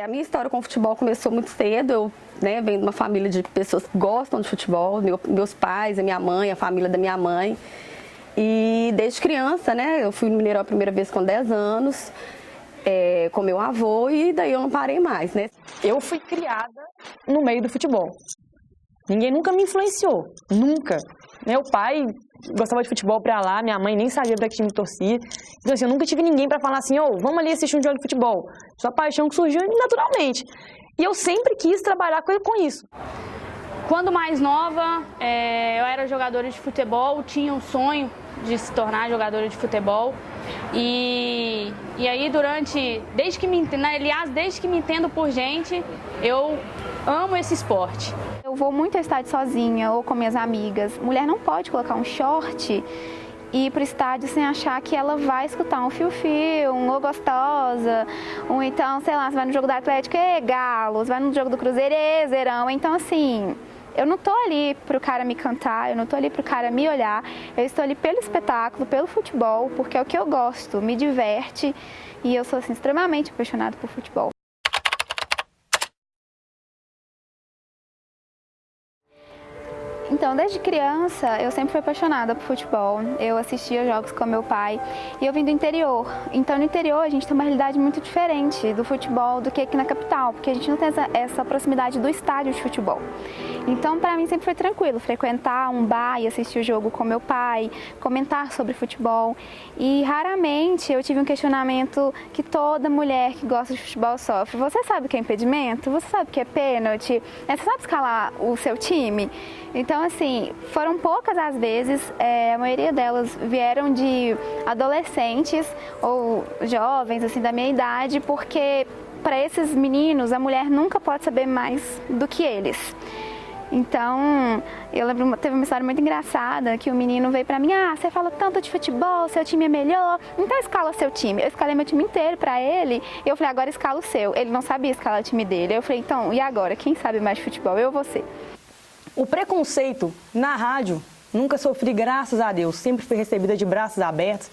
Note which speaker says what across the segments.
Speaker 1: A minha história com o futebol começou muito cedo. Eu venho de uma família de pessoas que gostam de futebol, meus pais, a minha mãe, a família da minha mãe. E desde criança, eu fui no Mineirão a primeira vez com 10 anos, com meu avô, e daí eu não parei mais,
Speaker 2: Eu fui criada no meio do futebol. Ninguém nunca me influenciou, nunca. Meu pai gostava de futebol pra lá, minha mãe nem sabia pra que time torcia. Então assim, eu nunca tive ninguém pra falar assim, vamos ali assistir um jogo de futebol. Sua paixão que surgiu naturalmente. E eu sempre quis trabalhar com isso.
Speaker 3: Quando mais nova, eu era jogadora de futebol, tinha um sonho de se tornar jogadora de futebol. E aí desde que me entendo por gente, eu amo esse esporte.
Speaker 4: Eu vou muito ao estádio sozinha ou com minhas amigas. Mulher não pode colocar um short e ir pro estádio sem achar que ela vai escutar um fio-fio, um ô gostosa, ou então, sei lá, você vai no jogo do Atlético, Galos, vai no jogo do Cruzeiro, Zerão. Então, assim, eu não tô ali pro cara me cantar, eu não tô ali pro cara me olhar, eu estou ali pelo espetáculo, pelo futebol, porque é o que eu gosto, me diverte e eu sou, assim, extremamente apaixonada por futebol. Então, desde criança, eu sempre fui apaixonada por futebol. Eu assistia jogos com meu pai e eu vim do interior. Então, no interior, a gente tem uma realidade muito diferente do futebol do que aqui na capital, porque a gente não tem essa proximidade do estádio de futebol. Então, para mim, sempre foi tranquilo frequentar um bar e assistir o jogo com meu pai, comentar sobre futebol. E, raramente, eu tive um questionamento que toda mulher que gosta de futebol sofre. Você sabe o que é impedimento? Você sabe o que é pênalti? Você sabe escalar o seu time? Então, assim, foram poucas as vezes, a maioria delas vieram de adolescentes ou jovens, assim, da minha idade, porque para esses meninos a mulher nunca pode saber mais do que eles. Então, eu lembro, teve uma história muito engraçada, que o menino veio pra mim, você fala tanto de futebol, seu time é melhor, então escala seu time. Eu escalei meu time inteiro pra ele, e eu falei, agora escala o seu. Ele não sabia escalar o time dele. Eu falei, então, e agora? Quem sabe mais de futebol? Eu ou você?
Speaker 2: O preconceito na rádio, nunca sofri, graças a Deus, sempre fui recebida de braços abertos,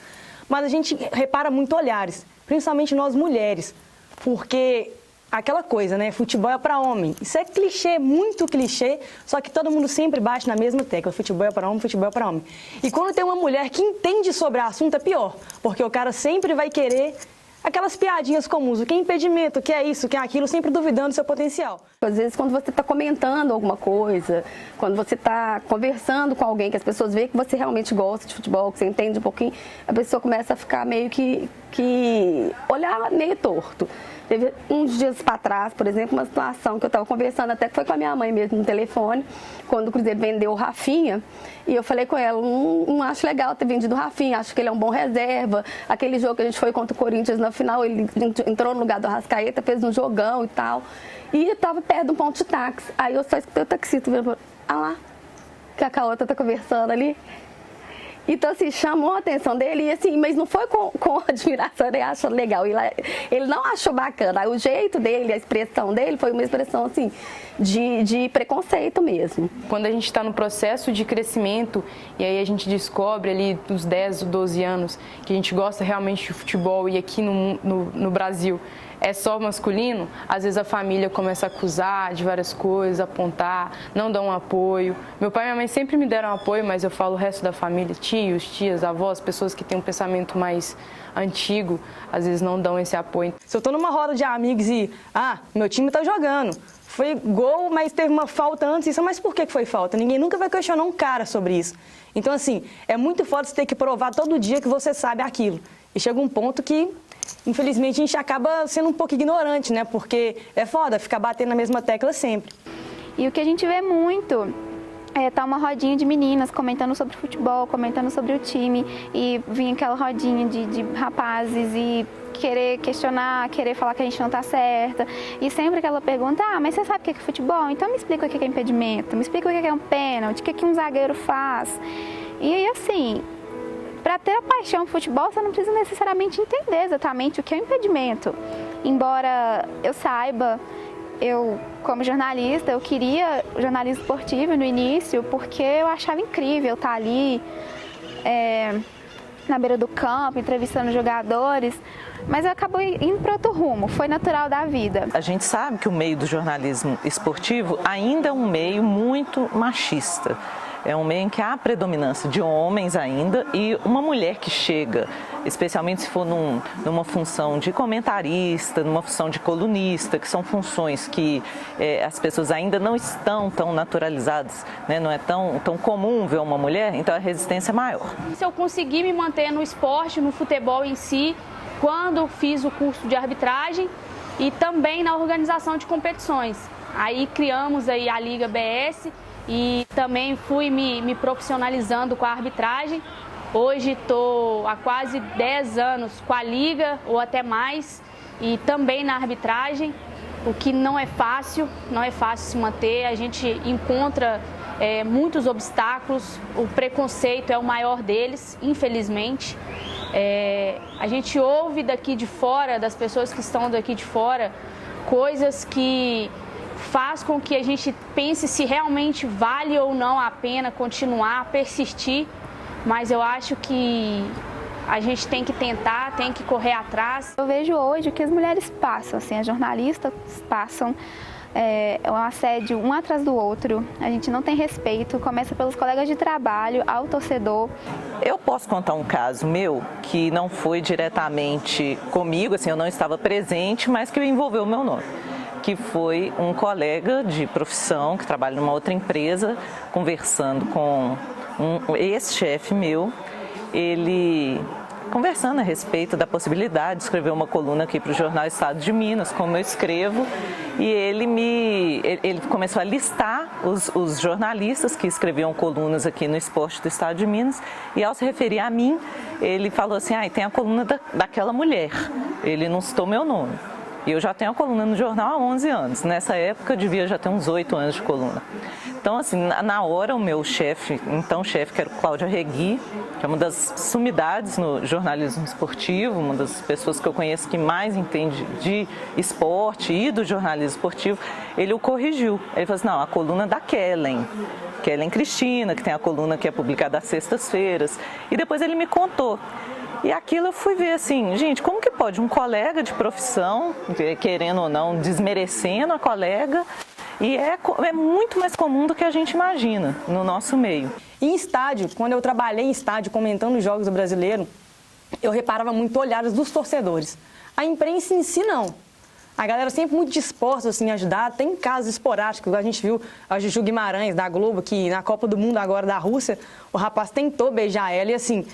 Speaker 2: mas a gente repara muito olhares, principalmente nós mulheres, porque aquela coisa, futebol é para homem, isso é clichê, muito clichê, só que todo mundo sempre bate na mesma tecla, futebol é para homem, futebol é para homem. E quando tem uma mulher que entende sobre o assunto é pior, porque o cara sempre vai querer aquelas piadinhas comuns, o que é impedimento, o que é isso, o que é aquilo, sempre duvidando do seu potencial.
Speaker 1: Às vezes, quando você está comentando alguma coisa, quando você está conversando com alguém, que as pessoas veem que você realmente gosta de futebol, que você entende um pouquinho, a pessoa começa a ficar meio que olhar meio torto. Teve uns dias para trás, por exemplo, uma situação que eu estava conversando, até que foi com a minha mãe mesmo no telefone, quando o Cruzeiro vendeu o Rafinha, e eu falei com ela, não acho legal ter vendido o Rafinha, acho que ele é um bom reserva. Aquele jogo que a gente foi contra o Corinthians na final, ele entrou no lugar do Arrascaeta, fez um jogão e tal, e eu estava perto de um ponto de táxi. Aí eu só escutei o taxista vendo, lá, que a outra tá conversando ali. Então, assim, chamou a atenção dele, e assim, mas não foi com admiração, ele achou legal, ele não achou bacana. Aí, o jeito dele, a expressão dele foi uma expressão, assim, de preconceito mesmo.
Speaker 5: Quando a gente está no processo de crescimento, e aí a gente descobre ali nos 10 ou 12 anos que a gente gosta realmente de futebol, e aqui no Brasil é só masculino, às vezes a família começa a acusar de várias coisas, apontar, não dão um apoio. Meu pai e minha mãe sempre me deram apoio, mas eu falo o resto da família, tios, tias, avós, pessoas que têm um pensamento mais antigo, às vezes não dão esse apoio.
Speaker 2: Se eu tô numa roda de amigos e, meu time tá jogando, foi gol, mas teve uma falta antes, isso, mas por que foi falta? Ninguém nunca vai questionar um cara sobre isso. Então, assim, é muito foda você ter que provar todo dia que você sabe aquilo. E chega um ponto que, infelizmente, a gente acaba sendo um pouco ignorante, porque é foda ficar batendo na mesma tecla sempre.
Speaker 4: E o que a gente vê muito tá uma rodinha de meninas comentando sobre futebol, comentando sobre o time, e vinha aquela rodinha de rapazes e querer questionar, querer falar que a gente não tá certa. E sempre aquela pergunta, mas você sabe o que é futebol? Então me explica o que é impedimento, me explica o que é um pênalti, o que um zagueiro faz. E aí, assim, para ter a paixão por futebol, você não precisa necessariamente entender exatamente o que é um impedimento. Embora eu saiba, eu, como jornalista, eu queria jornalismo esportivo no início, porque eu achava incrível estar ali, na beira do campo, entrevistando jogadores, mas eu acabo indo para outro rumo, foi natural da vida.
Speaker 6: A gente sabe que o meio do jornalismo esportivo ainda é um meio muito machista. É um meio em que há a predominância de homens ainda, e uma mulher que chega, especialmente se for numa função de comentarista, numa função de colunista, que são funções que as pessoas ainda não estão tão naturalizadas, né? Não é tão comum ver uma mulher, então a resistência é maior.
Speaker 3: Se eu conseguir me manter no esporte, no futebol em si, quando fiz o curso de arbitragem e também na organização de competições. Aí criamos aí a Liga BS, e também fui me profissionalizando com a arbitragem. Hoje estou há quase 10 anos com a Liga, ou até mais, e também na arbitragem, o que não é fácil se manter. A gente encontra muitos obstáculos, o preconceito é o maior deles, infelizmente. A gente ouve daqui de fora, das pessoas que estão daqui de fora, coisas que faz com que a gente pense se realmente vale ou não a pena continuar, persistir, mas eu acho que a gente tem que tentar, tem que correr atrás.
Speaker 4: Eu vejo hoje o que as mulheres passam, assim, as jornalistas passam, um assédio um atrás do outro, a gente não tem respeito, começa pelos colegas de trabalho, ao torcedor.
Speaker 6: Eu posso contar um caso meu que não foi diretamente comigo, assim, eu não estava presente, mas que envolveu o meu nome. Que foi um colega de profissão que trabalha numa outra empresa, conversando com um ex-chefe meu, ele conversando a respeito da possibilidade de escrever uma coluna aqui para o jornal Estado de Minas, como eu escrevo, e ele começou a listar os jornalistas que escreviam colunas aqui no Esporte do Estado de Minas, e ao se referir a mim, ele falou assim, tem a coluna daquela mulher, ele não citou meu nome. E eu já tenho a coluna no jornal há 11 anos. Nessa época eu devia já ter uns 8 anos de coluna. Então, assim, na hora o meu chefe, então chefe, que era o Cláudio Arregui, que é uma das sumidades no jornalismo esportivo, uma das pessoas que eu conheço que mais entende de esporte e do jornalismo esportivo, ele o corrigiu. Ele falou assim, não, a coluna da Kellen Cristina, que tem a coluna que é publicada às sextas-feiras. E depois ele me contou. E aquilo eu fui ver assim, gente, como que pode um colega de profissão, querendo ou não, desmerecendo a colega, e é muito mais comum do que a gente imagina no nosso meio.
Speaker 2: Em estádio, quando eu trabalhei em estádio comentando os jogos do Brasileiro, eu reparava muito olhares dos torcedores. A imprensa em si não. A galera sempre muito disposta assim, a ajudar. Tem casos esporádicos, a gente viu a Juju Guimarães da Globo, que na Copa do Mundo agora da Rússia, o rapaz tentou beijar ela e assim,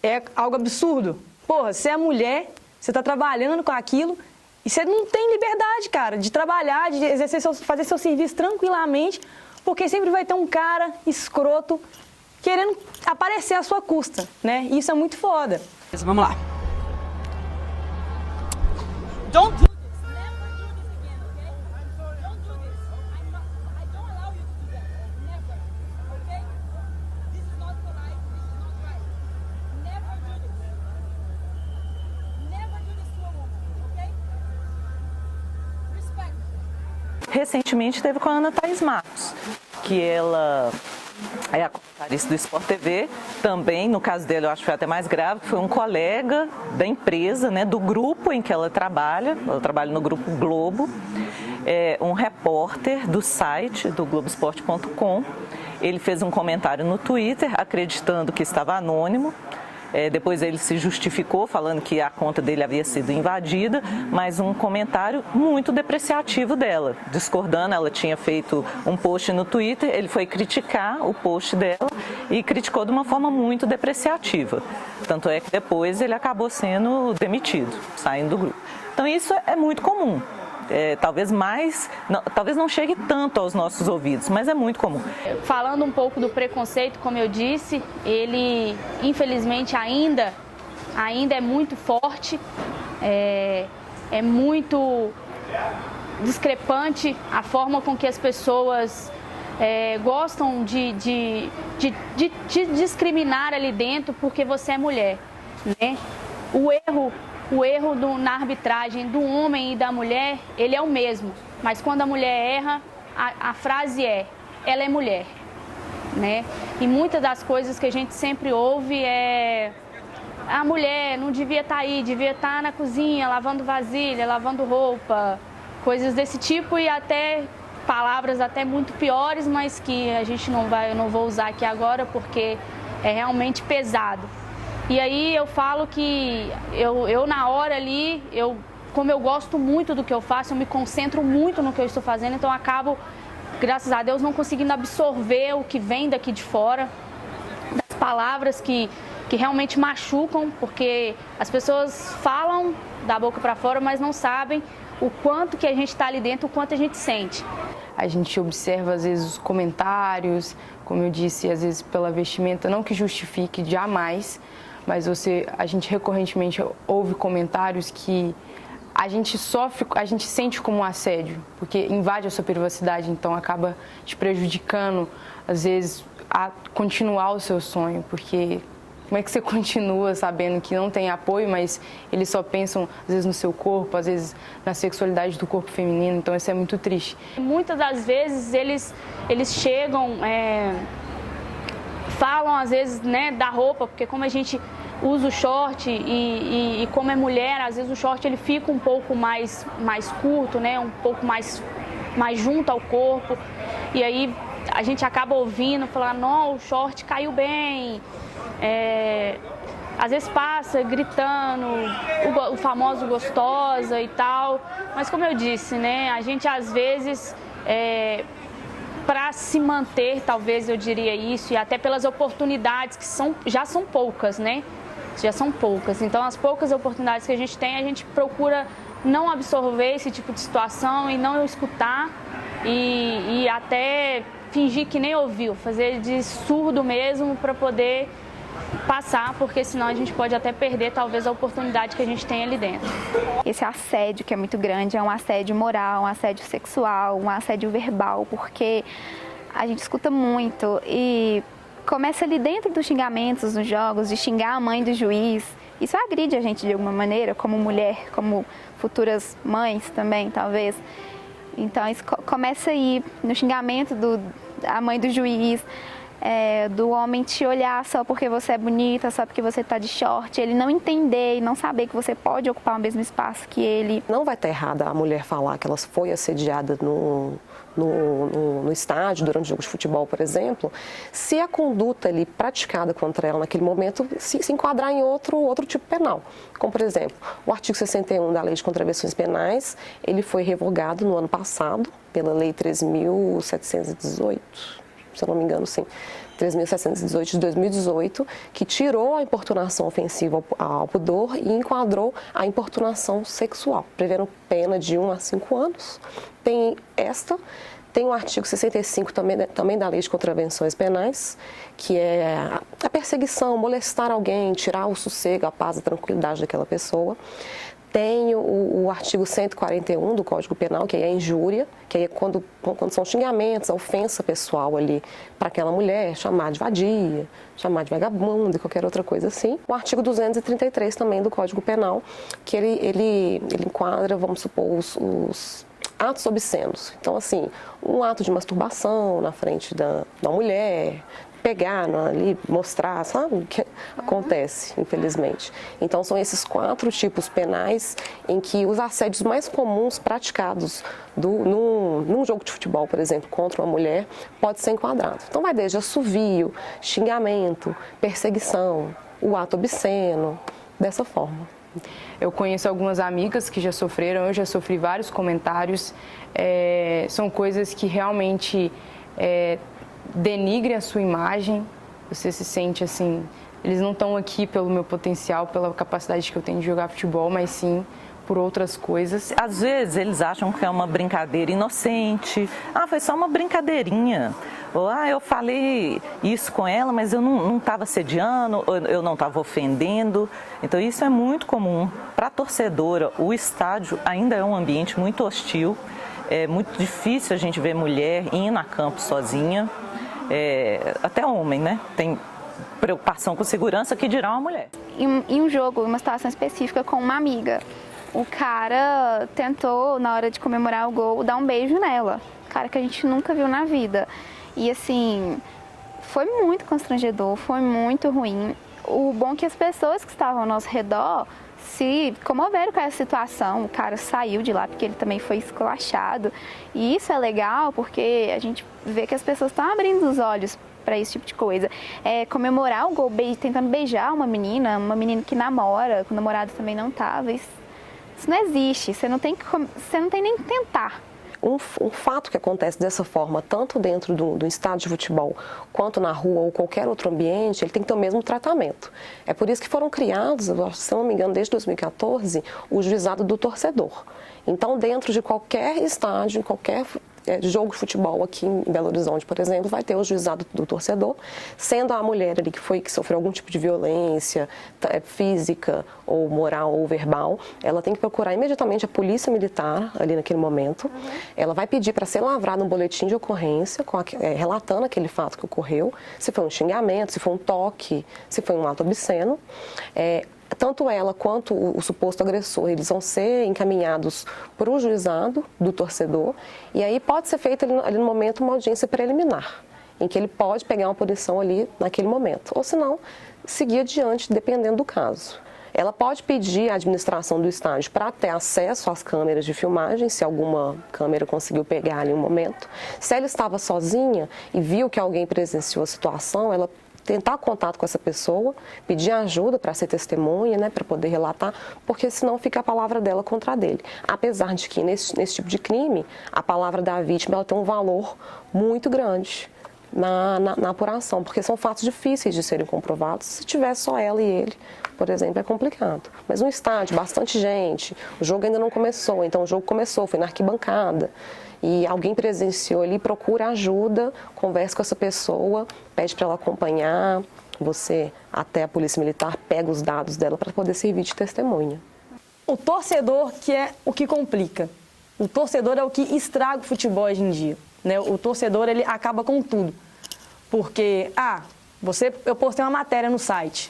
Speaker 2: é algo absurdo. Porra, você é mulher, você está trabalhando com aquilo e você não tem liberdade, cara, de trabalhar, de exercer fazer seu serviço tranquilamente, porque sempre vai ter um cara escroto querendo aparecer à sua custa, né? E isso é muito foda.
Speaker 7: Vamos lá. Don't do this. Never do this again, okay? Don't do this. I don't allow you to do that. Never. Okay? This is not polite. This is not right. Never do this. Never do this to a woman, okay? Respect.
Speaker 6: Recentemente teve com a Ana Thaís Matos, que ela é a comentarista do Sport TV, também, no caso dele eu acho que foi até mais grave, que foi um colega da empresa, né, do grupo em que ela trabalha no Grupo Globo, um repórter do site do Globoesporte.com, ele fez um comentário no Twitter acreditando que estava anônimo. Depois ele se justificou falando que a conta dele havia sido invadida, mas um comentário muito depreciativo dela, discordando. Ela tinha feito um post no Twitter, ele foi criticar o post dela e criticou de uma forma muito depreciativa. Tanto é que depois ele acabou sendo demitido, saindo do grupo. Então isso é muito comum. Talvez não chegue tanto aos nossos ouvidos, mas é muito comum.
Speaker 3: Falando um pouco do preconceito, como eu disse, ele infelizmente ainda é muito forte, é muito discrepante a forma com que as pessoas gostam de discriminar ali dentro porque você é mulher, né? O erro na arbitragem do homem e da mulher, ele é o mesmo. Mas quando a mulher erra, a frase ela é mulher, né? E muitas das coisas que a gente sempre ouve a mulher não devia estar aí, devia estar na cozinha, lavando vasilha, lavando roupa, coisas desse tipo e até palavras até muito piores, mas que a gente eu não vou usar aqui agora porque é realmente pesado. E aí eu falo que eu na hora ali, como eu gosto muito do que eu faço, eu me concentro muito no que eu estou fazendo, então eu acabo, graças a Deus, não conseguindo absorver o que vem daqui de fora, das palavras que realmente machucam, porque as pessoas falam da boca para fora, mas não sabem o quanto que a gente está ali dentro, o quanto a gente sente.
Speaker 5: A gente observa, às vezes, os comentários, como eu disse, às vezes pela vestimenta, não que justifique, jamais, mas a gente recorrentemente ouve comentários que a gente sofre, a gente sente como um assédio, porque invade a sua privacidade, então acaba te prejudicando, às vezes, a continuar o seu sonho, porque como é que você continua sabendo que não tem apoio, mas eles só pensam, às vezes, no seu corpo, às vezes na sexualidade do corpo feminino, então isso é muito triste.
Speaker 3: Muitas das vezes eles chegam, falam às vezes, né, da roupa, porque como a gente usa o short e como é mulher, às vezes o short ele fica um pouco mais curto, né, um pouco mais junto ao corpo, e aí a gente acaba ouvindo, falando, não, o short caiu bem, às vezes passa gritando o famoso gostosa e tal, mas como eu disse, né, a gente às vezes, para se manter, talvez eu diria isso, e até pelas oportunidades que já são poucas, né, já são poucas, então as poucas oportunidades que a gente tem, a gente procura não absorver esse tipo de situação e não escutar e até fingir que nem ouviu, fazer de surdo mesmo para poder passar, porque senão a gente pode até perder talvez a oportunidade que a gente tem ali dentro.
Speaker 4: Esse assédio que é muito grande é um assédio moral, um assédio sexual, um assédio verbal, porque a gente escuta muito e começa ali dentro dos xingamentos nos jogos, de xingar a mãe do juiz. Isso agride a gente de alguma maneira, como mulher, como futuras mães também, talvez. Então isso começa aí no xingamento da mãe do juiz, do homem te olhar só porque você é bonita, só porque você está de short, ele não entender e não saber que você pode ocupar o mesmo espaço que ele.
Speaker 8: Não vai estar errada a mulher falar que ela foi assediada no estádio, durante o jogo de futebol, por exemplo, se a conduta ali praticada contra ela naquele momento se enquadrar em outro tipo penal. Como, por exemplo, o artigo 61 da Lei de Contravenções Penais, ele foi revogado no ano passado pela Lei 3.718, se eu não me engano, sim, 3.718 de 2018, que tirou a importunação ofensiva ao pudor e enquadrou a importunação sexual, prevendo pena de 1 a 5 anos. Tem o artigo 65 também da Lei de Contravenções Penais, que é a perseguição, molestar alguém, tirar o sossego, a paz, a tranquilidade daquela pessoa. Tem o artigo 141 do Código Penal, que é a injúria, que é quando são xingamentos, a ofensa pessoal ali para aquela mulher, chamar de vadia, chamar de vagabunda e qualquer outra coisa assim. O artigo 233 também do Código Penal, que ele enquadra, vamos supor, os atos obscenos. Então, assim, um ato de masturbação na frente da mulher, pegar ali, mostrar, sabe o que acontece, infelizmente. Então, são esses 4 tipos penais em que os assédios mais comuns praticados num jogo de futebol, por exemplo, contra uma mulher, pode ser enquadrado. Então, vai desde assovio, xingamento, perseguição, o ato obsceno, dessa forma.
Speaker 5: Eu conheço algumas amigas que já sofreram, eu já sofri vários comentários, são coisas que realmente denigrem a sua imagem, você se sente assim, eles não estão aqui pelo meu potencial, pela capacidade que eu tenho de jogar futebol, mas sim por outras coisas.
Speaker 6: Às vezes eles acham que é uma brincadeira inocente, foi só uma brincadeirinha, ou eu falei isso com ela, mas eu não estava assediando, ou eu não estava ofendendo. Então isso é muito comum. Para a torcedora, o estádio ainda é um ambiente muito hostil, é muito difícil a gente ver mulher indo a campo sozinha, até homem, né? Tem preocupação com segurança, que dirá uma mulher.
Speaker 4: Em um jogo, em uma situação específica com uma amiga, o cara tentou, na hora de comemorar o gol, dar um beijo nela. Cara que a gente nunca viu na vida. E assim, foi muito constrangedor, foi muito ruim. o bom é que as pessoas que estavam ao nosso redor se comoveram com essa situação. O cara saiu de lá porque ele também foi esculachado. E isso é legal porque a gente vê que as pessoas estão abrindo os olhos para esse tipo de coisa. Comemorar o gol tentando beijar uma menina que namora, que o namorado também não estava. Isso não existe, você não tem nem que tentar.
Speaker 8: Um fato que acontece dessa forma, tanto dentro do estádio de futebol, quanto na rua ou qualquer outro ambiente, ele tem que ter o mesmo tratamento. É por isso que foram criados, se não me engano, desde 2014, o juizado do torcedor. Então, dentro de qualquer estádio, qualquer jogo de futebol aqui em Belo Horizonte, por exemplo, vai ter o juizado do torcedor, sendo a mulher ali que sofreu algum tipo de violência física ou moral ou verbal, ela tem que procurar imediatamente a polícia militar ali naquele momento. Ela vai pedir para ser lavrado um boletim de ocorrência relatando aquele fato que ocorreu, se foi um xingamento, se foi um toque, se foi um ato obsceno. Tanto ela quanto o suposto agressor, eles vão ser encaminhados para o juizado do torcedor e aí pode ser feita ali no momento uma audiência preliminar, em que ele pode pegar uma posição ali naquele momento, ou se não, seguir adiante dependendo do caso. Ela pode pedir à administração do estádio para ter acesso às câmeras de filmagem, se alguma câmera conseguiu pegar ali um momento. Se ela estava sozinha e viu que alguém presenciou a situação, ela tentar contato com essa pessoa, pedir ajuda para ser testemunha, né, para poder relatar, porque senão fica a palavra dela contra a dele. Apesar de que nesse tipo de crime, a palavra da vítima ela tem um valor muito grande na apuração, porque são fatos difíceis de serem comprovados. Se tiver só ela e ele, por exemplo, é complicado. Mas no estádio, bastante gente, o jogo ainda não começou, então o jogo começou, foi na arquibancada, e alguém presenciou ali, procura ajuda, conversa com essa pessoa, pede para ela acompanhar, você, até a polícia militar, pega os dados dela para poder servir de testemunha.
Speaker 2: O torcedor que é o que complica. O torcedor é o que estraga o futebol hoje em dia, né? O torcedor, ele acaba com tudo. Porque, eu postei uma matéria no site.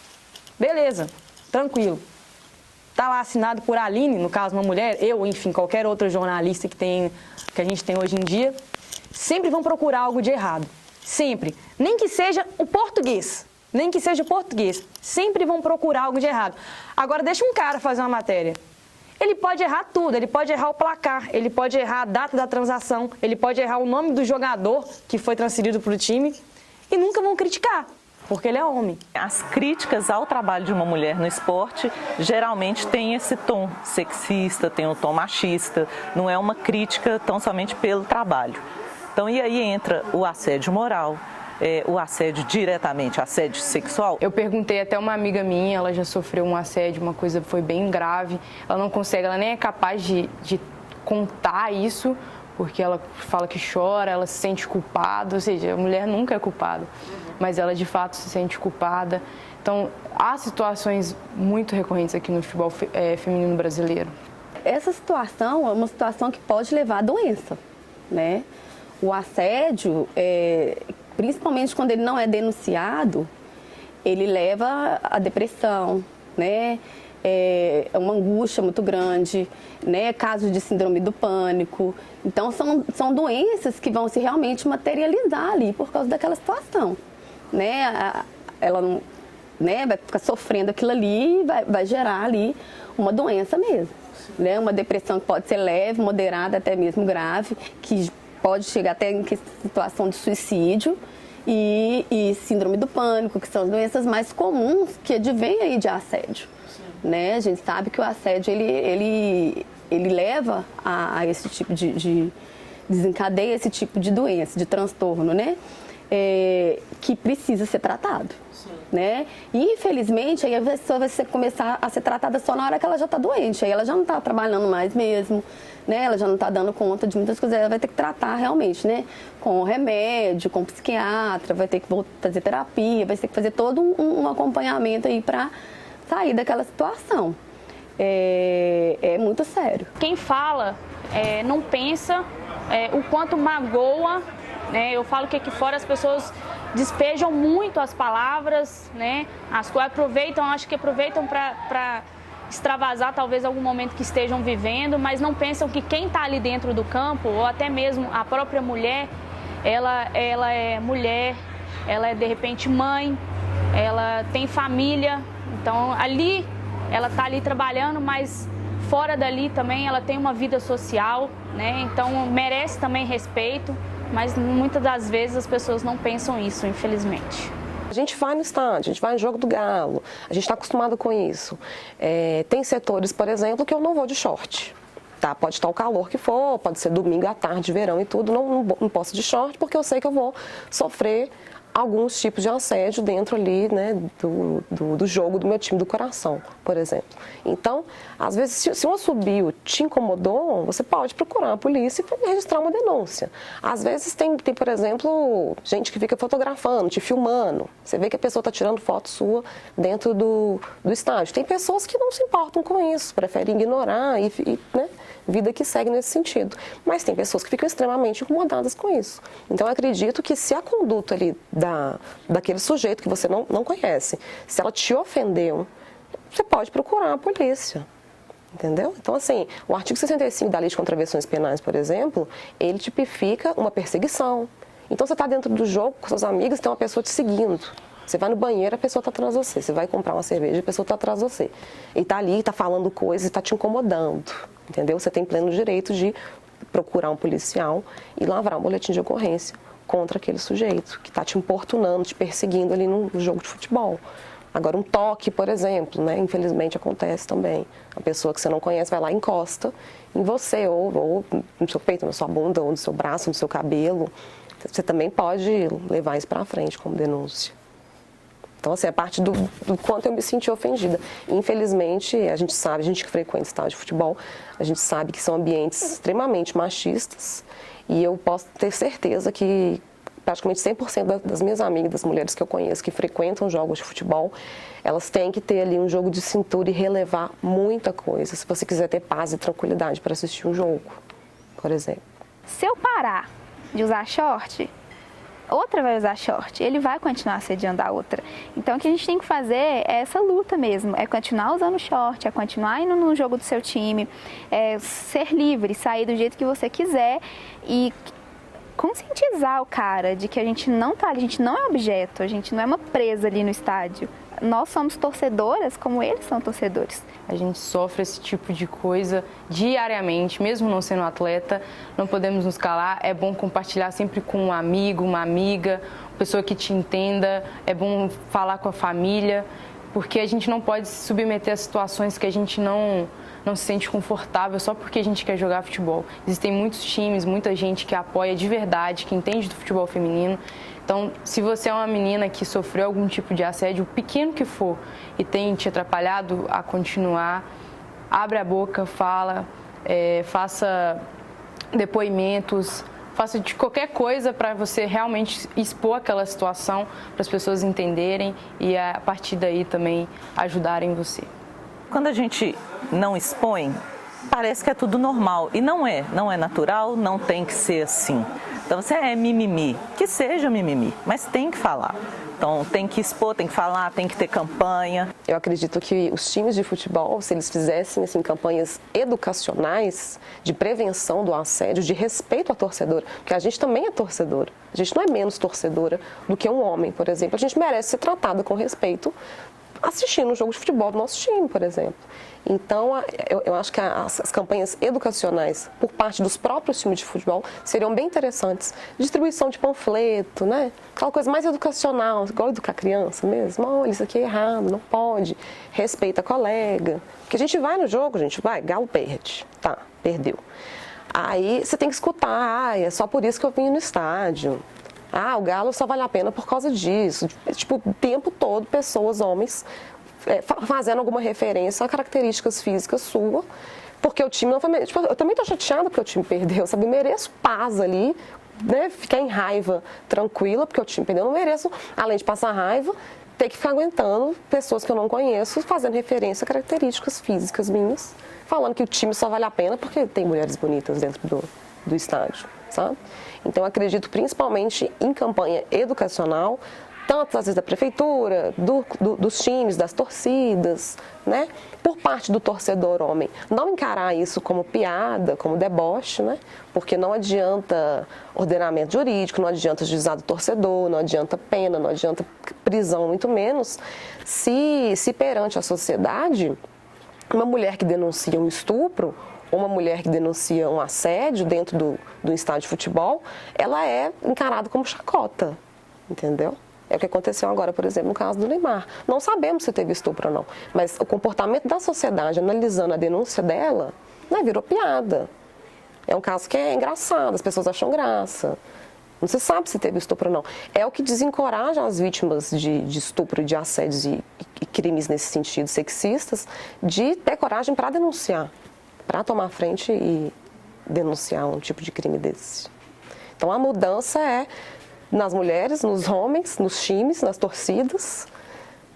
Speaker 2: Beleza, tranquilo. Tá lá assinado por Aline, no caso uma mulher, eu, enfim, qualquer outra jornalista que a gente tem hoje em dia, sempre vão procurar algo de errado. Sempre. Nem que seja o português. Sempre vão procurar algo de errado. Agora, deixa um cara fazer uma matéria. Ele pode errar tudo, ele pode errar o placar, ele pode errar a data da transação, ele pode errar o nome do jogador que foi transferido para o time e nunca vão criticar, porque ele é homem.
Speaker 6: As críticas ao trabalho de uma mulher no esporte geralmente têm esse tom sexista, tem um tom machista, não é uma crítica tão somente pelo trabalho. Então, e aí entra o assédio moral, o assédio diretamente, assédio sexual.
Speaker 5: Eu perguntei até uma amiga minha, ela já sofreu um assédio, uma coisa foi bem grave, ela não consegue, ela nem é capaz de contar isso, porque ela fala que chora, ela se sente culpada, ou seja, a mulher nunca é culpada, mas ela de fato se sente culpada. Então, há situações muito recorrentes aqui no futebol feminino brasileiro.
Speaker 1: Essa situação é uma situação que pode levar à doença, né? O assédio, principalmente quando ele não é denunciado, ele leva à depressão, né? É uma angústia muito grande, né? Casos de síndrome do pânico. Então, são doenças que vão se realmente materializar ali por causa daquela situação, né? Ela não, né, vai ficar sofrendo aquilo ali e vai gerar ali uma doença mesmo, né? Uma depressão que pode ser leve, moderada, até mesmo grave, que pode chegar até em situação de suicídio e síndrome do pânico, que são as doenças mais comuns que advêm aí de assédio, né? A gente sabe que o assédio, ele leva a esse tipo de desencadeia esse tipo de doença, de transtorno, né? Que precisa ser tratado, né? E infelizmente aí a pessoa vai começar a ser tratada só na hora que ela já está doente, aí ela já não está trabalhando mais mesmo, né? Ela já não está dando conta de muitas coisas, ela vai ter que tratar realmente, né? Com remédio, com psiquiatra, vai ter que fazer terapia, vai ter que fazer todo um acompanhamento aí para sair daquela situação. É muito sério.
Speaker 3: Quem fala não pensa o quanto magoa, né? Eu falo que aqui fora as pessoas despejam muito as palavras, né? As quais acho que aproveitam para extravasar talvez algum momento que estejam vivendo, mas não pensam que quem está ali dentro do campo, ou até mesmo a própria mulher, ela é mulher, ela é de repente mãe, ela tem família, então ali ela está ali trabalhando, mas fora dali também ela tem uma vida social, né? Então merece também respeito, mas muitas das vezes as pessoas não pensam isso, infelizmente.
Speaker 8: A gente vai no estádio, a gente vai no jogo do Galo, a gente está acostumado com isso. Tem setores, por exemplo, que eu não vou de short. Tá? Pode estar o calor que for, pode ser domingo à tarde, verão e tudo, não posso de short porque eu sei que eu vou sofrer alguns tipos de assédio dentro ali, né, do jogo do meu time do coração, por exemplo. Então, às vezes, se um assobio te incomodou, você pode procurar a polícia e registrar uma denúncia. Às vezes tem, por exemplo, gente que fica fotografando, te filmando. Você vê que a pessoa está tirando foto sua dentro do estádio. Tem pessoas que não se importam com isso, preferem ignorar né, vida que segue nesse sentido. Mas tem pessoas que ficam extremamente incomodadas com isso. Então, eu acredito que se a conduta ali daquele sujeito que você não conhece, se ela te ofendeu, você pode procurar a polícia. Entendeu? Então, assim, o artigo 65 da Lei de Contravenções Penais, por exemplo, ele tipifica uma perseguição. Então, você está dentro do jogo com seus amigos, tem uma pessoa te seguindo. Você vai no banheiro, a pessoa está atrás de você. Você vai comprar uma cerveja, a pessoa está atrás de você. E está ali, está falando coisas, está te incomodando. Entendeu? Você tem pleno direito de procurar um policial e lavrar um boletim de ocorrência contra aquele sujeito que está te importunando, te perseguindo ali no jogo de futebol. Agora, um toque, por exemplo, né? Infelizmente acontece também. A pessoa que você não conhece vai lá e encosta em você, ou no seu peito, na sua bunda, ou no seu braço, no seu cabelo. Você também pode levar isso para frente como denúncia. Então, assim, a parte do quanto eu me senti ofendida. Infelizmente, a gente que frequenta estádio de futebol, a gente sabe que são ambientes extremamente machistas e eu posso ter certeza que praticamente 100% das minhas amigas, das mulheres que eu conheço que frequentam jogos de futebol, elas têm que ter ali um jogo de cintura e relevar muita coisa, se você quiser ter paz e tranquilidade para assistir um jogo, por exemplo.
Speaker 4: Se eu parar de usar short, outra vai usar short, ele vai continuar assediando a outra. Então, o que a gente tem que fazer é essa luta mesmo, é continuar usando short, é continuar indo no jogo do seu time, é ser livre, sair do jeito que você quiser e conscientizar o cara de que a gente não tá ali, a gente não é objeto, a gente não é uma presa ali no estádio. Nós somos torcedoras como eles são torcedores.
Speaker 5: A gente sofre esse tipo de coisa diariamente, mesmo não sendo atleta, não podemos nos calar. É bom compartilhar sempre com um amigo, uma amiga, uma pessoa que te entenda. É bom falar com a família, porque a gente não pode se submeter a situações que a gente não se sente confortável só porque a gente quer jogar futebol. Existem muitos times, muita gente que apoia de verdade, que entende do futebol feminino. Então, se você é uma menina que sofreu algum tipo de assédio, pequeno que for, e tem te atrapalhado a continuar, abre a boca, fala, faça depoimentos, faça de qualquer coisa para você realmente expor aquela situação, para as pessoas entenderem e a partir daí também ajudarem você.
Speaker 6: Quando a gente não expõe, parece que é tudo normal. E não é natural, não tem que ser assim. Então, se é mimimi, que seja mimimi, mas tem que falar. Então, tem que expor, tem que falar, tem que ter campanha.
Speaker 8: Eu acredito que os times de futebol, se eles fizessem assim, campanhas educacionais de prevenção do assédio, de respeito à torcedora, porque a gente também é torcedora. A gente não é menos torcedora do que um homem, por exemplo. A gente merece ser tratada com respeito assistindo um jogo de futebol do nosso time, por exemplo. Então, eu acho que as campanhas educacionais por parte dos próprios times de futebol seriam bem interessantes. Distribuição de panfleto, né? Aquela coisa mais educacional, igual educar criança mesmo. Olha, isso aqui é errado, não pode. Respeita a colega. Porque a gente vai no jogo, a gente vai, Galo perde. Tá, perdeu. Aí você tem que escutar, é só por isso que eu vim no estádio. O Galo só vale a pena por causa disso. Tipo, o tempo todo, pessoas, homens, fazendo alguma referência a características físicas suas, porque o time não foi... Tipo, eu também tô chateada porque o time perdeu, sabe? Eu mereço paz ali, né? Ficar em raiva tranquila porque o time perdeu. Eu não mereço, além de passar raiva, ter que ficar aguentando pessoas que eu não conheço fazendo referência a características físicas minhas, falando que o time só vale a pena porque tem mulheres bonitas dentro do estádio, sabe? Então, eu acredito principalmente em campanha educacional tanto às vezes da prefeitura, dos times, das torcidas, né? Por parte do torcedor homem. Não encarar isso como piada, como deboche, né? Porque não adianta ordenamento jurídico, não adianta juizado torcedor, não adianta pena, não adianta prisão, muito menos, se perante a sociedade, uma mulher que denuncia um estupro, ou uma mulher que denuncia um assédio dentro do estádio de futebol, ela é encarada como chacota, entendeu? É o que aconteceu agora, por exemplo, no caso do Neymar. Não sabemos se teve estupro ou não, mas o comportamento da sociedade, analisando a denúncia dela, né, virou piada. É um caso que é engraçado, as pessoas acham graça. Não se sabe se teve estupro ou não. É o que desencoraja as vítimas de estupro, de assédios e crimes nesse sentido sexistas, de ter coragem para denunciar, para tomar frente e denunciar um tipo de crime desse. Então a mudança é nas mulheres, nos homens, nos times, nas torcidas,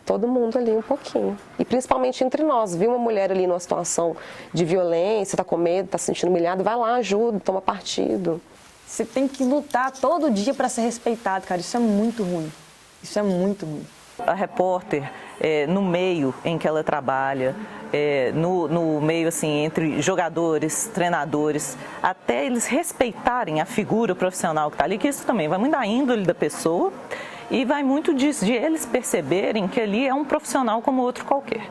Speaker 8: todo mundo ali um pouquinho. E principalmente entre nós, viu uma mulher ali numa situação de violência, está com medo, está se sentindo humilhada, vai lá, ajuda, toma partido.
Speaker 2: Você tem que lutar todo dia para ser respeitado, cara. Isso é muito ruim. Isso é muito ruim.
Speaker 6: A repórter, no meio em que ela trabalha, no meio assim, entre jogadores, treinadores, até eles respeitarem a figura profissional que está ali, que isso também vai muito da índole da pessoa e vai muito disso, de eles perceberem que ali é um profissional como outro qualquer.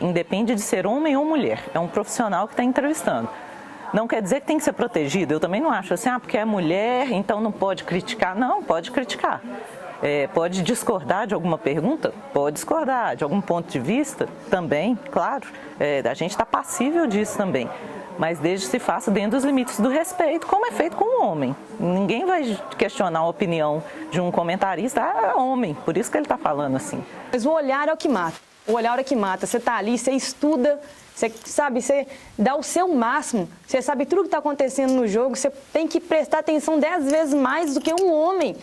Speaker 6: Independe de ser homem ou mulher, é um profissional que está entrevistando. Não quer dizer que tem que ser protegido, eu também não acho assim, porque é mulher, então não pode criticar. Não, pode criticar. Pode discordar de alguma pergunta? Pode discordar. De algum ponto de vista? Também, claro. A gente está passível disso também. Mas desde que se faça dentro dos limites do respeito, como é feito com o homem. Ninguém vai questionar a opinião de um comentarista, é homem, por isso que ele está falando assim.
Speaker 2: Mas o olhar é o que mata. O olhar é o que mata. Você está ali, você estuda, você sabe, você dá o seu máximo, você sabe tudo o que está acontecendo no jogo, você tem que prestar atenção 10 vezes mais do que um homem.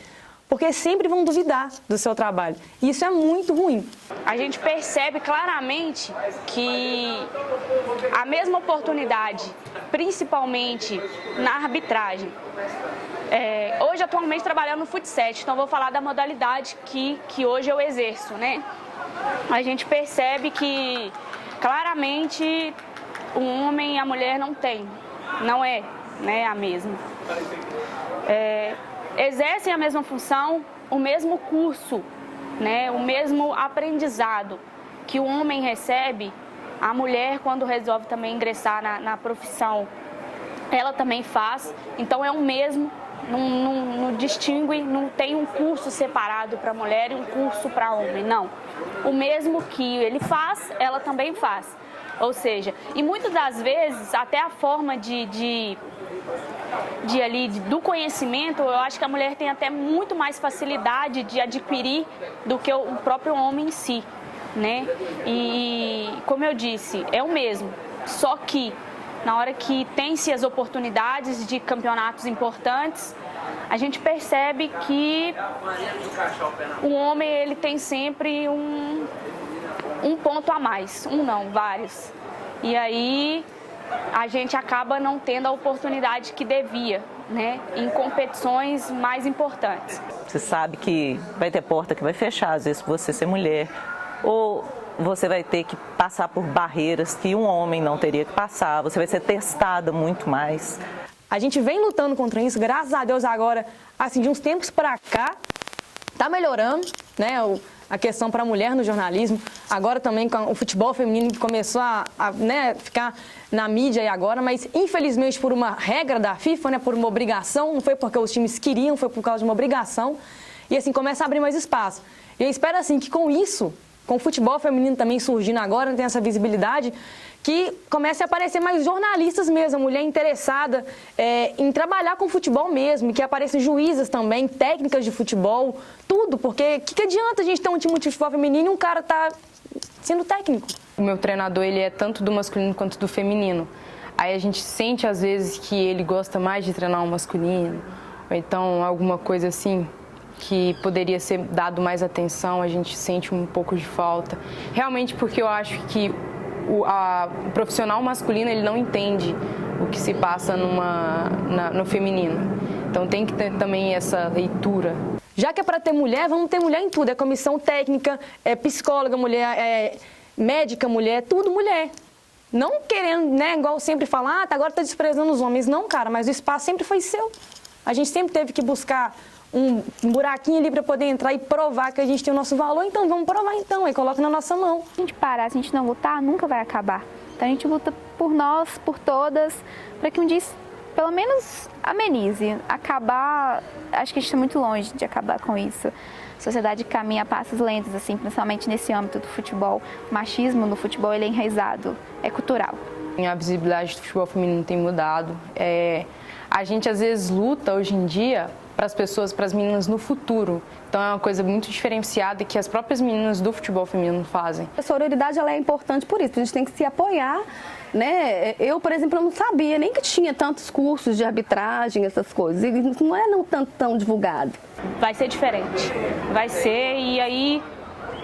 Speaker 2: Porque sempre vão duvidar do seu trabalho. E isso é muito ruim.
Speaker 3: A gente percebe claramente que a mesma oportunidade, principalmente na arbitragem, hoje atualmente trabalhando no futsal, então vou falar da modalidade que hoje eu exerço, né? A gente percebe que claramente o homem e a mulher não é, né, a mesma. Exercem a mesma função, o mesmo curso, né, o mesmo aprendizado que o homem recebe, a mulher, quando resolve também ingressar na profissão, ela também faz. Então é o mesmo, não distingue, não tem um curso separado para mulher e um curso para homem, não. O mesmo que ele faz, ela também faz. Ou seja, e muitas das vezes, até a forma do conhecimento, eu acho que a mulher tem até muito mais facilidade de adquirir do que o próprio homem em si, né? E, como eu disse, é o mesmo, só que na hora que tem-se as oportunidades de campeonatos importantes, a gente percebe que o homem, ele tem sempre um ponto a mais, vários. E aí a gente acaba não tendo a oportunidade que devia, né, em competições mais importantes.
Speaker 6: Você sabe que vai ter porta que vai fechar, às vezes, por você ser mulher, ou você vai ter que passar por barreiras que um homem não teria que passar, você vai ser testada muito mais.
Speaker 2: A gente vem lutando contra isso, graças a Deus agora, assim, de uns tempos para cá, tá melhorando, né, a questão para a mulher no jornalismo, agora também com o futebol feminino que começou a ficar na mídia e agora, mas infelizmente por uma regra da FIFA, né, por uma obrigação, não foi porque os times queriam, foi por causa de uma obrigação, e assim começa a abrir mais espaço. E eu espero assim que com isso, com o futebol feminino também surgindo agora, tem essa visibilidade, que comece a aparecer mais jornalistas mesmo, a mulher interessada em trabalhar com futebol mesmo, que apareçam juízas também, técnicas de futebol, tudo, porque o que adianta a gente ter um time de futebol feminino e um cara tá sendo técnico?
Speaker 5: O meu treinador, ele é tanto do masculino quanto do feminino. Aí a gente sente às vezes que ele gosta mais de treinar o masculino, ou então alguma coisa assim que poderia ser dado mais atenção, a gente sente um pouco de falta. Realmente porque eu acho que o profissional masculino, ele não entende o que se passa no feminino. Então tem que ter também essa leitura.
Speaker 2: Já que é para ter mulher, vamos ter mulher em tudo. É comissão técnica, é psicóloga mulher, é médica mulher, tudo mulher. Não querendo, né, igual sempre falar, agora tá desprezando os homens. Não, cara, mas o espaço sempre foi seu. A gente sempre teve que buscar um buraquinho ali para poder entrar e provar que a gente tem o nosso valor. Então, vamos provar então, aí coloca na nossa mão.
Speaker 4: Se a gente parar, se a gente não lutar, nunca vai acabar. Então a gente luta por nós, por todas, para que um dia, pelo menos, amenize. Acabar, acho que a gente está muito longe de acabar com isso. A sociedade caminha a passos lentos, assim, principalmente nesse âmbito do futebol. O machismo no futebol ele é enraizado, é cultural.
Speaker 5: A visibilidade do futebol feminino tem mudado. A gente às vezes luta hoje em dia para as pessoas, para as meninas no futuro. Então é uma coisa muito diferenciada que as próprias meninas do futebol feminino fazem.
Speaker 1: A sororidade ela é importante por isso, a gente tem que se apoiar, né? Eu, por exemplo, eu não sabia nem que tinha tantos cursos de arbitragem, essas coisas, e não é tão divulgado.
Speaker 3: Vai ser diferente, vai ser, e aí,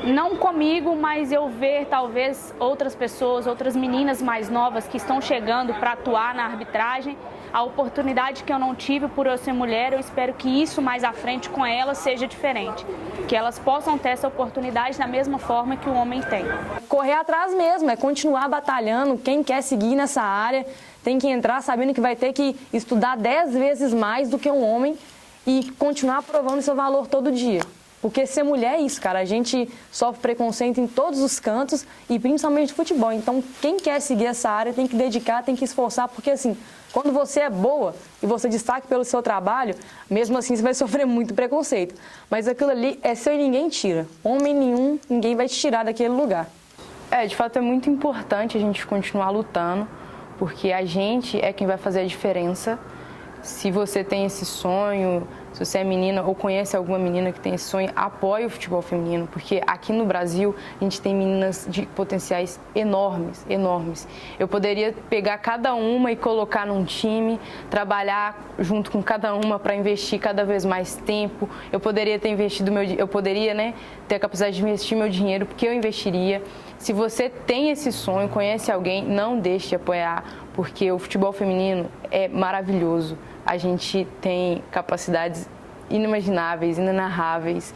Speaker 3: não comigo, mas eu ver talvez outras pessoas, outras meninas mais novas que estão chegando para atuar na arbitragem, a oportunidade que eu não tive por eu ser mulher, eu espero que isso mais à frente com elas seja diferente. Que elas possam ter essa oportunidade da mesma forma que o homem tem.
Speaker 2: Correr atrás mesmo, é continuar batalhando. Quem quer seguir nessa área tem que entrar sabendo que vai ter que estudar 10 vezes mais do que um homem e continuar provando seu valor todo dia. Porque ser mulher é isso, cara. A gente sofre preconceito em todos os cantos e principalmente no futebol. Então, quem quer seguir essa área tem que dedicar, tem que esforçar, porque assim, quando você é boa e você destaca pelo seu trabalho, mesmo assim você vai sofrer muito preconceito. Mas aquilo ali é seu e ninguém tira. Homem nenhum, ninguém vai te tirar daquele lugar.
Speaker 5: De fato é muito importante a gente continuar lutando, porque a gente é quem vai fazer a diferença. Se você tem esse sonho, se você é menina ou conhece alguma menina que tem esse sonho, apoie o futebol feminino, porque aqui no Brasil a gente tem meninas de potenciais enormes, enormes. Eu poderia pegar cada uma e colocar num time, trabalhar junto com cada uma para investir cada vez mais tempo. Eu poderia ter investido eu poderia, né, ter a capacidade de investir meu dinheiro, porque eu investiria. Se você tem esse sonho, conhece alguém, não deixe de apoiar, porque o futebol feminino é maravilhoso. A gente tem capacidades inimagináveis, inenarráveis,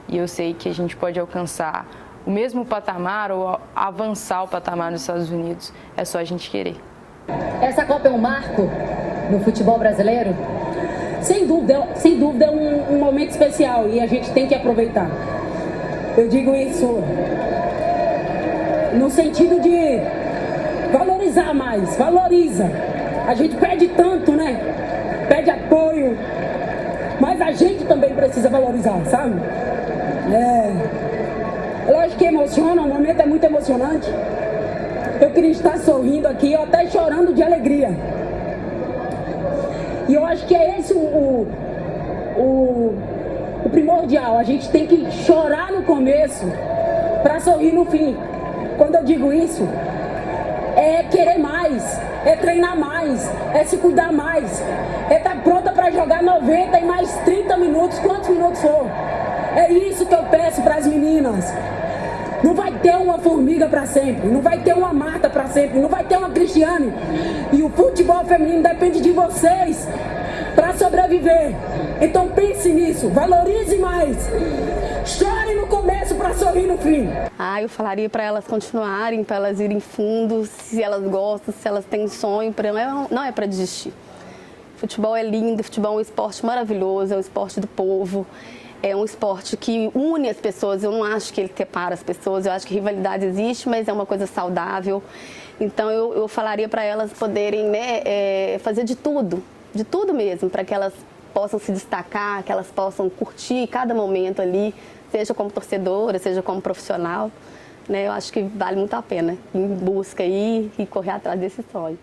Speaker 5: e eu sei que a gente pode alcançar o mesmo patamar ou avançar o patamar dos Estados Unidos. É só a gente querer.
Speaker 9: Essa Copa é um marco no futebol brasileiro? Sem dúvida é um momento especial e a gente tem que aproveitar. Eu digo isso no sentido de valorizar mais, valoriza. A gente pede tanto, né? Pede apoio, mas a gente também precisa valorizar, sabe? Lógico que emociona, o momento é muito emocionante. Eu queria estar sorrindo aqui, eu até chorando de alegria. E eu acho que é esse o primordial. A gente tem que chorar no começo para sorrir no fim. Quando eu digo isso, é querer mais, é treinar mais, é se cuidar mais, é estar pronta para jogar 90 e mais 30 minutos, quantos minutos for. É isso que eu peço para as meninas. Não vai ter uma Formiga para sempre, não vai ter uma Marta para sempre, não vai ter uma Cristiane. E o futebol feminino depende de vocês para sobreviver. Então pense nisso, valorize mais. Chore no começo para sorrir no fim.
Speaker 1: Eu falaria para elas continuarem, para elas irem fundo, se elas gostam, se elas têm sonho, não é para desistir. Futebol é lindo, futebol é um esporte maravilhoso, é um esporte do povo, é um esporte que une as pessoas. Eu não acho que ele separa as pessoas, eu acho que rivalidade existe, mas é uma coisa saudável. Então eu falaria para elas poderem, né, fazer de tudo mesmo, para que elas possam se destacar, que elas possam curtir cada momento ali, seja como torcedora, seja como profissional, né? Eu acho que vale muito a pena ir em busca aí e correr atrás desse sonho.